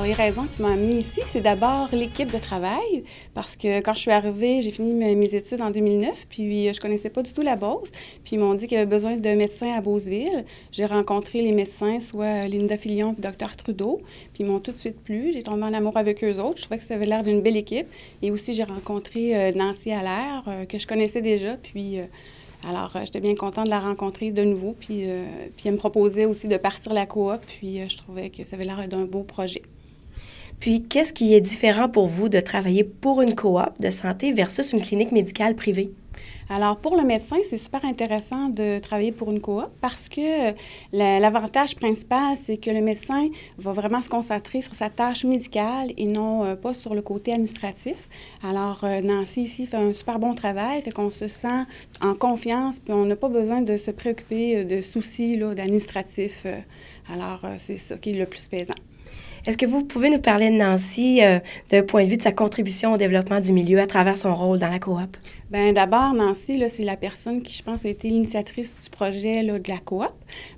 Alors, les raisons qui m'ont amenée ici, c'est d'abord l'équipe de travail, parce que quand je suis arrivée, j'ai fini mes études en 2009, puis je connaissais pas du tout la Beauce, puis ils m'ont dit qu'il y avait besoin de médecins à Beauceville. J'ai rencontré les médecins, soit Linda Filion et Dr Trudeau, puis ils m'ont tout de suite plu. J'ai tombé en amour avec eux autres. Je trouvais que ça avait l'air d'une belle équipe. Et aussi, j'ai rencontré Nancy Allaire, que je connaissais déjà, puis... Alors, j'étais bien contente de la rencontrer de nouveau, puis elle me proposait aussi de partir la coop, puis je trouvais que ça avait l'air d'un beau projet. Puis, qu'est-ce qui est différent pour vous de travailler pour une coop de santé versus une clinique médicale privée? Alors, pour le médecin, c'est super intéressant de travailler pour une coop parce que l'avantage principal, c'est que le médecin va vraiment se concentrer sur sa tâche médicale et non pas sur le côté administratif. Alors, Nancy ici fait un super bon travail, fait qu'on se sent en confiance puis on n'a pas besoin de se préoccuper de soucis d'administratifs. Alors, c'est ça qui est le plus plaisant. Est-ce que vous pouvez nous parler de Nancy d'un point de vue de sa contribution au développement du milieu à travers son rôle dans la coop? Bien, d'abord, Nancy, là, c'est la personne qui, je pense, a été l'initiatrice du projet là, de la coop.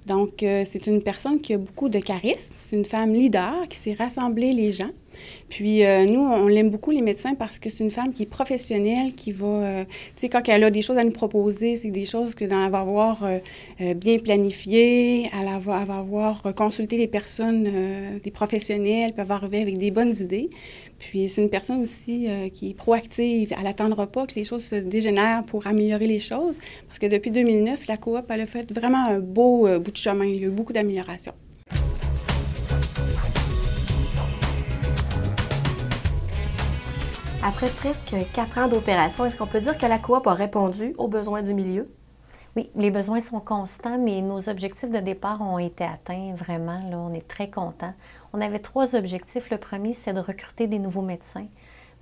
Donc, c'est une personne qui a beaucoup de charisme. C'est une femme leader qui sait rassembler les gens. Puis, nous, on l'aime beaucoup, les médecins, parce que c'est une femme qui est professionnelle, qui va... tu sais, quand elle a des choses à nous proposer, c'est des choses que elle va avoir bien planifiées, elle va avoir consulté les personnes, des professionnels, puis elle va arriver avec des bonnes idées. Puis, c'est une personne aussi qui est proactive. Elle n'attendra pas que les choses se dégénèrent pour améliorer les choses, parce que depuis 2009, la coop, elle a fait vraiment un beau bout de chemin. Il y a eu beaucoup d'améliorations. Après presque 4 ans d'opération, est-ce qu'on peut dire que la coop a répondu aux besoins du milieu? Oui, les besoins sont constants, mais nos objectifs de départ ont été atteints vraiment. Là, on est très contents. On avait 3 objectifs. Le premier, c'était de recruter des nouveaux médecins.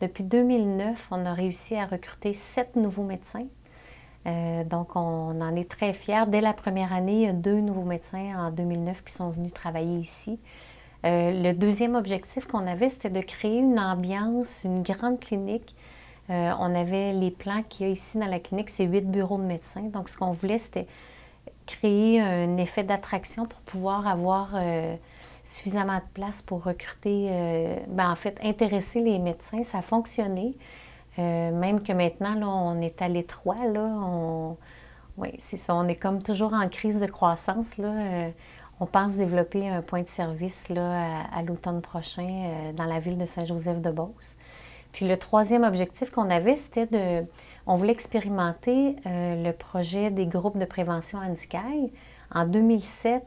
Depuis 2009, on a réussi à recruter 7 nouveaux médecins. Donc, on en est très fiers. Dès la première année, il y a 2 nouveaux médecins en 2009 qui sont venus travailler ici. Le deuxième objectif qu'on avait, c'était de créer une ambiance, une grande clinique. On avait les plans qu'il y a ici dans la clinique, c'est 8 bureaux de médecins. Donc, ce qu'on voulait, c'était créer un effet d'attraction pour pouvoir avoir suffisamment de place pour recruter, en fait, intéresser les médecins. Ça a fonctionné. Même que maintenant, là, on est à l'étroit, là. Oui, c'est ça. On est comme toujours en crise de croissance, là. On pense développer un point de service là, à l'automne prochain dans la ville de Saint-Joseph-de-Beauce. Puis le troisième objectif qu'on avait, c'était on voulait expérimenter le projet des groupes de prévention handicap. En 2007,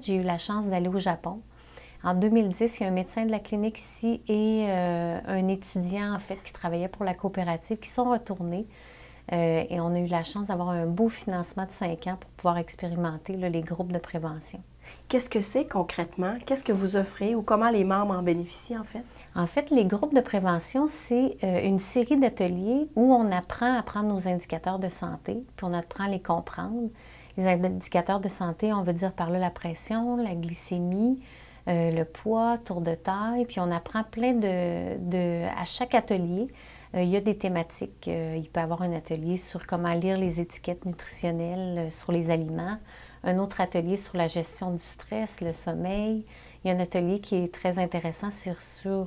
j'ai eu la chance d'aller au Japon. En 2010, il y a un médecin de la clinique ici et un étudiant, en fait, qui travaillait pour la coopérative, qui sont retournés. Et on a eu la chance d'avoir un beau financement de 5 ans pour pouvoir expérimenter là, les groupes de prévention. Qu'est-ce que c'est concrètement? Qu'est-ce que vous offrez ou comment les membres en bénéficient en fait? En fait, les groupes de prévention, c'est une série d'ateliers où on apprend à prendre nos indicateurs de santé, puis on apprend à les comprendre. Les indicateurs de santé, on veut dire par là la pression, la glycémie, le poids, tour de taille, puis on apprend plein à chaque atelier. Il y a des thématiques. Il peut y avoir un atelier sur comment lire les étiquettes nutritionnelles sur les aliments, un autre atelier sur la gestion du stress, le sommeil. Il y a un atelier qui est très intéressant sur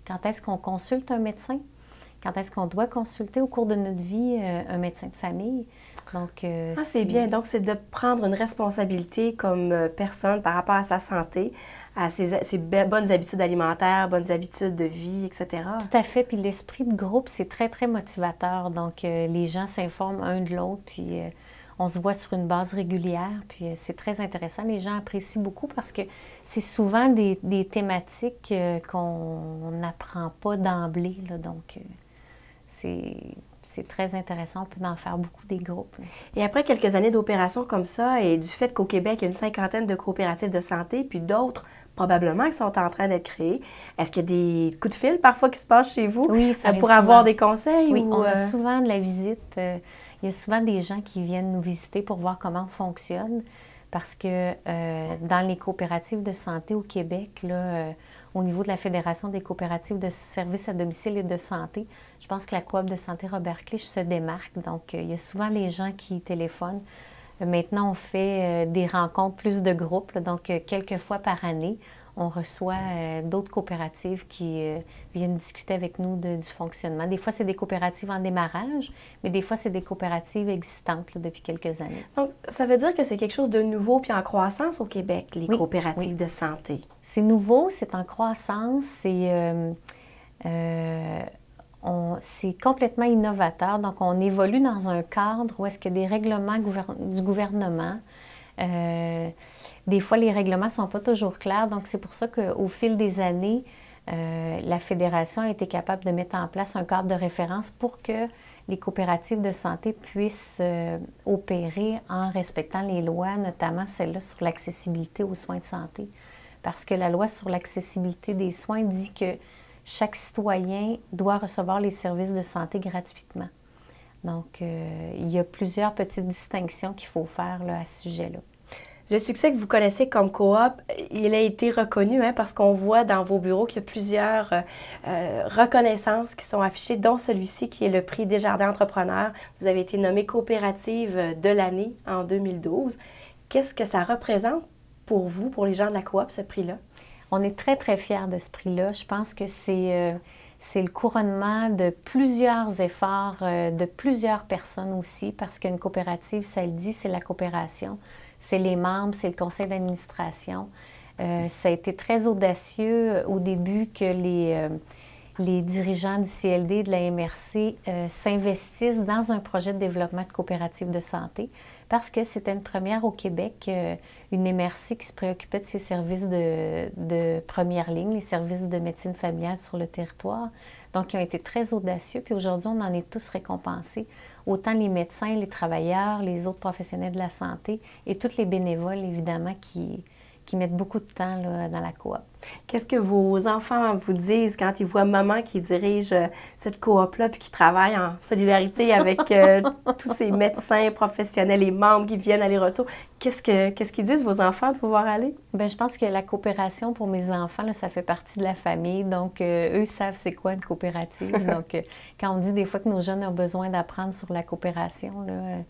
quand est-ce qu'on consulte un médecin, quand est-ce qu'on doit consulter au cours de notre vie un médecin de famille. Donc, c'est bien. Donc, c'est de prendre une responsabilité comme personne par rapport à sa santé, à ses bonnes habitudes alimentaires, bonnes habitudes de vie, etc. Tout à fait. Puis l'esprit de groupe, c'est très, très motivateur. Donc, les gens s'informent un de l'autre, puis on se voit sur une base régulière. Puis c'est très intéressant. Les gens apprécient beaucoup parce que c'est souvent des thématiques qu'on n'apprend pas d'emblée. Là. Donc, c'est très intéressant. On peut en faire beaucoup des groupes. Là. Et après quelques années d'opération comme ça, et du fait qu'au Québec, il y a une 50aine de coopératives de santé, puis d'autres probablement qui sont en train d'être créées, est-ce qu'il y a des coups de fil parfois qui se passent chez vous oui, ça pour souvent. Avoir des conseils? Oui, on a souvent de la visite. Il y a souvent des gens qui viennent nous visiter pour voir comment on fonctionne parce que dans les coopératives de santé au Québec, là, au niveau de la Fédération des coopératives de services à domicile et de santé, je pense que la coop de santé Robert Clich se démarque. Donc, il y a souvent les gens qui téléphonent. Maintenant, on fait des rencontres plus de groupes, là, donc quelques fois par année. on reçoit d'autres coopératives qui viennent discuter avec nous du fonctionnement. Des fois, c'est des coopératives en démarrage, mais des fois, c'est des coopératives existantes là, depuis quelques années. Donc, ça veut dire que c'est quelque chose de nouveau puis en croissance au Québec, les coopératives de santé. C'est nouveau, c'est en croissance, c'est complètement innovateur. Donc, on évolue dans un cadre où est-ce qu'il y a des règlements du gouvernement. Des fois, les règlements ne sont pas toujours clairs. Donc, c'est pour ça qu'au fil des années, la Fédération a été capable de mettre en place un cadre de référence pour que les coopératives de santé puissent opérer en respectant les lois, notamment celle-là sur l'accessibilité aux soins de santé. Parce que la loi sur l'accessibilité des soins dit que chaque citoyen doit recevoir les services de santé gratuitement. Donc, il y a plusieurs petites distinctions qu'il faut faire là, à ce sujet-là. Le succès que vous connaissez comme coop, il a été reconnu parce qu'on voit dans vos bureaux qu'il y a plusieurs reconnaissances qui sont affichées, dont celui-ci qui est le prix Desjardins Entrepreneurs. Vous avez été nommée coopérative de l'année en 2012. Qu'est-ce que ça représente pour vous, pour les gens de la coop, ce prix-là? On est très, très fiers de ce prix-là. Je pense que c'est le couronnement de plusieurs efforts, de plusieurs personnes aussi, parce qu'une coopérative, ça le dit, c'est la coopération. C'est les membres, c'est le conseil d'administration. Ça a été très audacieux au début que les dirigeants du CLD et de la MRC s'investissent dans un projet de développement de coopérative de santé parce que c'était une première au Québec, une MRC qui se préoccupait de ses services de première ligne, les services de médecine familiale sur le territoire. Donc, ils ont été très audacieux. Puis aujourd'hui, on en est tous récompensés. Autant les médecins, les travailleurs, les autres professionnels de la santé et tous les bénévoles, évidemment, qui mettent beaucoup de temps là, dans la coop. Qu'est-ce que vos enfants vous disent quand ils voient maman qui dirige cette coop-là puis qui travaille en solidarité avec tous ces médecins professionnels et membres qui viennent aller-retour? Qu'est-ce qu'ils disent, vos enfants, de pouvoir aller? Bien, je pense que la coopération pour mes enfants, là, ça fait partie de la famille. Donc, eux savent c'est quoi une coopérative. Donc, quand on dit des fois que nos jeunes ont besoin d'apprendre sur la coopération, là,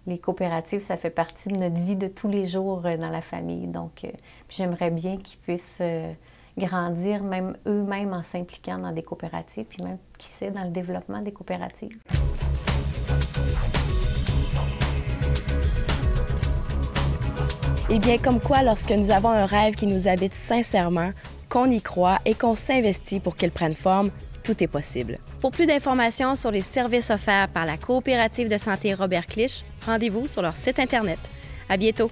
les coopératives, ça fait partie de notre vie de tous les jours dans la famille. Donc, j'aimerais bien qu'ils puissent grandir, même eux-mêmes, en s'impliquant dans des coopératives, puis même, qui sait, dans le développement des coopératives. Eh bien, comme quoi, lorsque nous avons un rêve qui nous habite sincèrement, qu'on y croit et qu'on s'investit pour qu'il prenne forme, tout est possible. Pour plus d'informations sur les services offerts par la Coopérative de santé Robert Clich, rendez-vous sur leur site Internet. À bientôt!